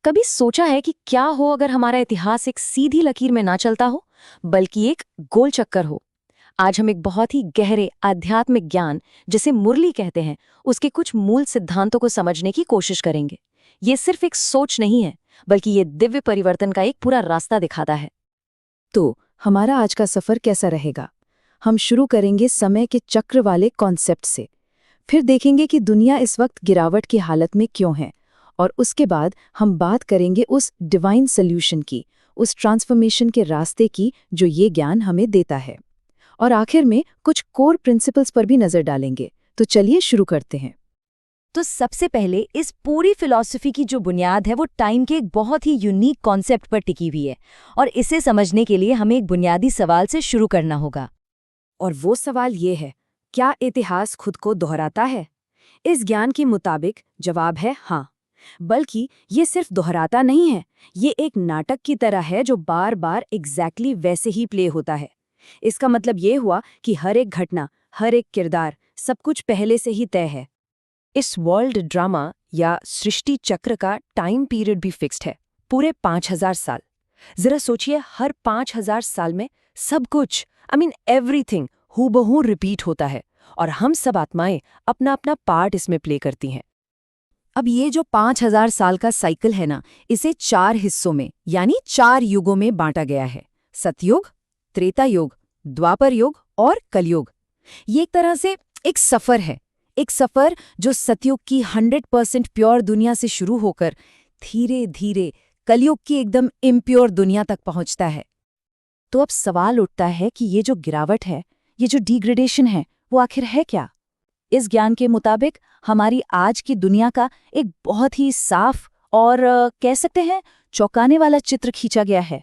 कभी सोचा है कि क्या हो अगर हमारा इतिहास एक सीधी लकीर में ना चलता हो, बल्कि एक गोल चक्कर हो? आज हम एक बहुत ही गहरे आध्यात्मिक ज्ञान, जिसे मुरली कहते हैं, उसके कुछ मूल सिद्धांतों को समझने की कोशिश करेंगे। ये सिर्फ एक सोच नहीं है, बल्कि ये दिव्य परिवर्तन का एक पूरा रास्ता दिखाता है। तो हमारा आज का सफर कैसा रहेगा? हम शुरू करेंगे समय के चक्र वाले कॉन्सेप्ट से, फिर देखेंगे कि दुनिया इस वक्त गिरावट की हालत में क्यों है, और उसके बाद हम बात करेंगे उस डिवाइन सॉल्यूशन की, उस ट्रांसफॉर्मेशन के रास्ते की जो ये ज्ञान हमें देता है। और आखिर में कुछ कोर प्रिंसिपल्स पर भी नजर डालेंगे। तो चलिए शुरू करते हैं। तो सबसे पहले इस पूरी फिलॉसफी की जो बुनियाद है वो टाइम के एक बहुत ही यूनिक कॉन्सेप्ट पर टिकी हुई है, और इसे समझने के लिए हमें एक बुनियादी सवाल से शुरू करना होगा। और वो सवाल ये है, क्या इतिहास खुद को दोहराता है? इस ज्ञान के मुताबिक जवाब है हाँ। बल्कि ये सिर्फ दोहराता नहीं है, ये एक नाटक की तरह है जो बार बार एग्जैक्टली वैसे ही प्ले होता है। इसका मतलब ये हुआ कि हर एक घटना, हर एक किरदार, सब कुछ पहले से ही तय है। इस वर्ल्ड ड्रामा या सृष्टि चक्र का टाइम पीरियड भी फिक्स्ड है, पूरे 5000 साल। जरा सोचिए, हर 5000 साल में सब कुछ, एवरीथिंग हूबहू रिपीट होता है, और हम सब आत्माएं अपना अपना पार्ट इसमें प्ले करती हैं। अब ये जो 5000 साल का साइकिल है ना, इसे 4 हिस्सों में यानी 4 युगों में बांटा गया है। सतयुग, त्रेता युग, द्वापर युग और कलयुग। ये एक तरह से एक सफर है, एक सफर जो सतयुग की 100% प्योर दुनिया से शुरू होकर धीरे धीरे कलयुग की एकदम इम्प्योर दुनिया तक पहुंचता है। तो अब सवाल उठता है कि ये जो गिरावट है, ये जो डिग्रेडेशन है, वो आखिर है क्या? इस ज्ञान के मुताबिक हमारी आज की दुनिया का एक बहुत ही साफ और कह सकते हैं चौंकाने वाला चित्र खींचा गया है।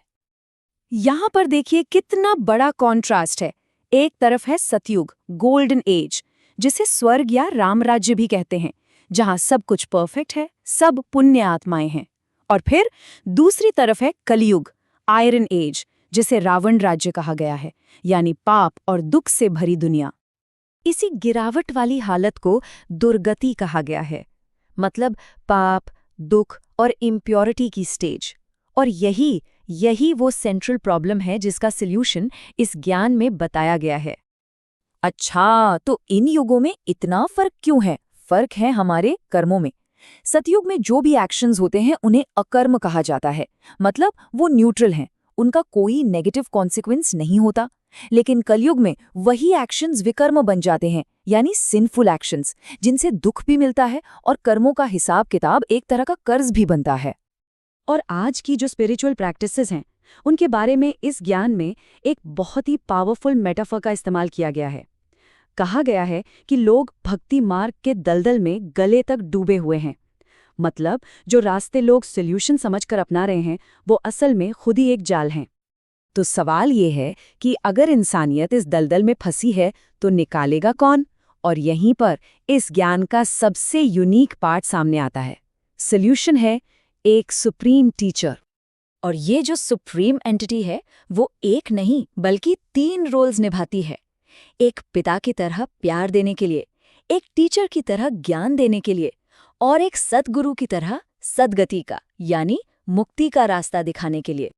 यहाँ पर देखिए कितना बड़ा कॉन्ट्रास्ट है। एक तरफ है सतयुग, गोल्डन एज, जिसे स्वर्ग या राम राज्य भी कहते हैं, जहाँ सब कुछ परफेक्ट है, सब पुण्य आत्माएं हैं। और फिर दूसरी तरफ है कलयुग, आयरन एज, जिसे रावण राज्य कहा गया है, यानी पाप और दुख से भरी दुनिया। इसी गिरावट वाली हालत को दुर्गति कहा गया है, मतलब पाप, दुख और इम्प्योरिटी की स्टेज। और यही वो सेंट्रल प्रॉब्लम है जिसका सॉल्यूशन इस ज्ञान में बताया गया है। अच्छा, तो इन युगों में इतना फर्क क्यों है? फर्क है हमारे कर्मों में। सतयुग में जो भी एक्शंस होते हैं उन्हें अकर्म कहा जाता है, मतलब वो न्यूट्रल हैं, उनका कोई नेगेटिव कॉन्सिक्वेंस नहीं होता। लेकिन कलयुग में वही एक्शंस विकर्म बन जाते हैं, यानी सिनफुल एक्शंस, जिनसे दुख भी मिलता है और कर्मों का हिसाब किताब एक तरह का कर्ज भी बनता है। और आज की जो स्पिरिचुअल प्रैक्टिसेस हैं, उनके बारे में इस ज्ञान में एक बहुत ही पावरफुल मेटाफर का इस्तेमाल किया गया है। कहा गया है कि लोग भक्ति मार्ग के दलदल में गले तक डूबे हुए हैं, मतलब जो रास्ते लोग सॉल्यूशन समझकर अपना रहे हैं वो असल में खुद ही एक जाल हैं। तो सवाल ये है कि अगर इंसानियत इस दलदल में फंसी है तो निकालेगा कौन? और यहीं पर इस ज्ञान का सबसे यूनिक पार्ट सामने आता है। सॉल्यूशन है एक सुप्रीम टीचर। और ये जो सुप्रीम एंटिटी है वो एक नहीं बल्कि 3 रोल्स निभाती है। एक पिता की तरह प्यार देने के लिए, एक टीचर की तरह ज्ञान देने के लिए, और एक सद्गुरु की तरह सद्गति का यानी मुक्ति का रास्ता दिखाने के लिए।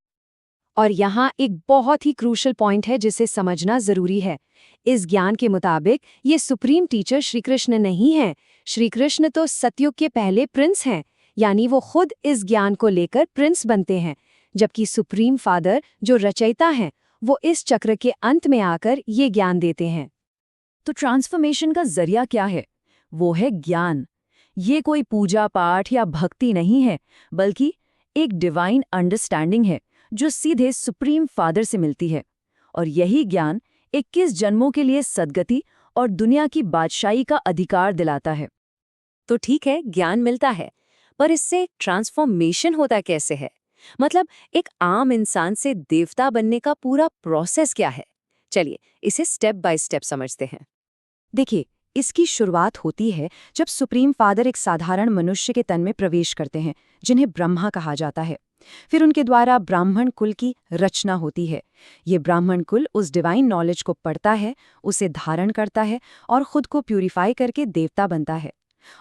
और यहाँ एक बहुत ही क्रूशल पॉइंट है जिसे समझना जरूरी है। इस ज्ञान के मुताबिक ये सुप्रीम टीचर श्री कृष्ण नहीं है। श्री कृष्ण तो सतयुग के पहले प्रिंस हैं, यानी वो खुद इस ज्ञान को लेकर प्रिंस बनते हैं, जबकि सुप्रीम फादर जो रचयिता हैं वो इस चक्र के अंत में आकर ये ज्ञान देते हैं। तो ट्रांसफॉर्मेशन का जरिया क्या है? वो है ज्ञान। ये कोई पूजा पाठ या भक्ति नहीं है, बल्कि एक डिवाइन अंडरस्टैंडिंग है जो सीधे सुप्रीम फादर से मिलती है। और यही ज्ञान 21 जन्मों के लिए सद्गति और दुनिया की बादशाही का अधिकार दिलाता है। तो ठीक है, ज्ञान मिलता है, पर इससे ट्रांसफॉर्मेशन होता कैसे है? मतलब एक आम इंसान से देवता बनने का पूरा प्रोसेस क्या है? चलिए इसे स्टेप बाय स्टेप समझते हैं। देखिए, इसकी शुरुआत होती है जब सुप्रीम फादर एक साधारण मनुष्य के तन में प्रवेश करते हैं, जिन्हें ब्रह्मा कहा जाता है। फिर उनके द्वारा ब्राह्मण कुल की रचना होती है। ये ब्राह्मण कुल उस डिवाइन नॉलेज को पढ़ता है, उसे धारण करता है और खुद को प्यूरिफाई करके देवता बनता है।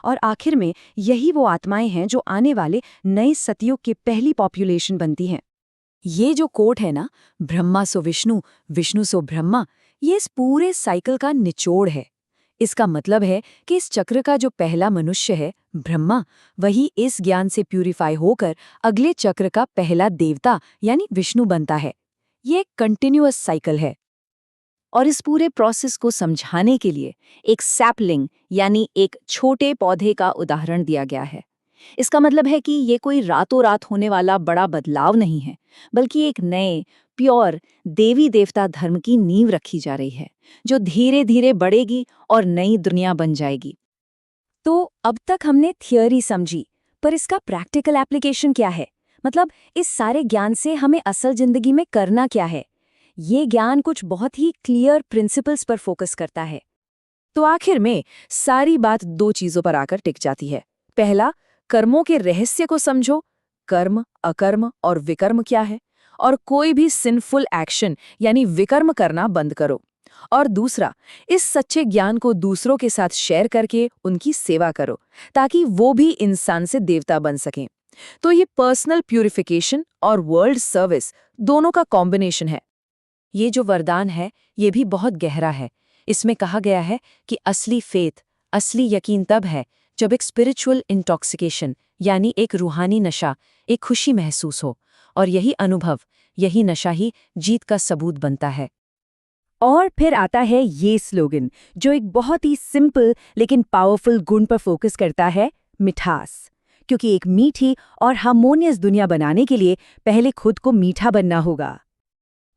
और आखिर में यही वो आत्माएं हैं जो आने वाले नए सतयुग की पहली पॉपुलेशन बनती हैं। ये जो कोट है ना, ब्रह्मा सो विष्णु, विष्णु सो ब्रह्मा, ये इस पूरे साइकिल का निचोड़ है। इसका मतलब है कि इस चक्र का जो पहला मनुष्य है, ब्रह्मा, वही इस ज्ञान से प्यूरिफाई होकर अगले चक्र का पहला देवता यानी विष्णु बनता है। ये एक कंटिन्यूअस साइकिल है। और इस पूरे प्रोसेस को समझाने के लिए एक सैपलिंग यानी एक छोटे पौधे का उदाहरण दिया गया है। इसका मतलब है कि ये कोई रातों रात होने वाला बड़ा बदलाव नहीं है, बल्कि एक नए प्योर देवी देवता धर्म की नींव रखी जा रही है, जो धीरे धीरे बढ़ेगी और नई दुनिया बन जाएगी। तो अब तक हमने थियोरी समझी, पर इसका प्रैक्टिकल एप्लीकेशन क्या है? मतलब इस सारे ज्ञान से हमें असल जिंदगी में करना क्या है? ये ज्ञान कुछ बहुत ही क्लियर प्रिंसिपल्स पर फोकस करता है। तो आखिर में सारी बात दो चीजों पर आकर टिक जाती है। पहला, कर्मों के रहस्य को समझो, कर्म, अकर्म और विकर्म क्या है, और कोई भी सिंफुल एक्शन यानी विकर्म करना बंद करो। और दूसरा, इस सच्चे ज्ञान को दूसरों के साथ शेयर करके उनकी सेवा करो, ताकि वो भी इंसान से देवता बन सकें। तो ये पर्सनल प्यूरिफिकेशन और वर्ल्ड सर्विस दोनों का कॉम्बिनेशन है। ये जो वरदान है, ये भी बहुत गहरा है। इसमें कहा गया है कि असली फेथ, असली यकीन तब है जब एक स्पिरिचुअल इंटॉक्सिकेशन यानी एक रूहानी नशा, एक खुशी महसूस हो, और यही अनुभव, यही नशा ही जीत का सबूत बनता है। और फिर आता है ये स्लोगन, जो एक बहुत ही सिंपल लेकिन पावरफुल गुण पर फोकस करता है, मिठास। क्योंकि एक मीठी और हार्मोनियस दुनिया बनाने के लिए पहले खुद को मीठा बनना होगा।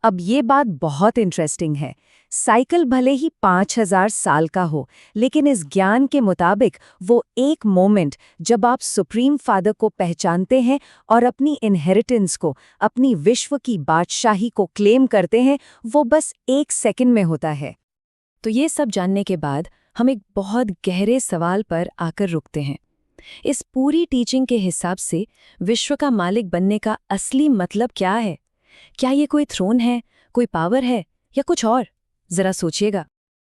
अब ये बात बहुत इंटरेस्टिंग है। साइकिल भले ही 5000 साल का हो, लेकिन इस ज्ञान के मुताबिक वो एक मोमेंट जब आप सुप्रीम फादर को पहचानते हैं और अपनी इनहेरिटेंस को, अपनी विश्व की बादशाही को क्लेम करते हैं, वो बस 1 सेकंड में होता है। तो ये सब जानने के बाद हम एक बहुत गहरे सवाल पर आकर रुकते हैं। इस पूरी टीचिंग के हिसाब से विश्व का मालिक बनने का असली मतलब क्या है? क्या ये कोई थ्रोन है, कोई पावर है, या कुछ और? जरा सोचिएगा।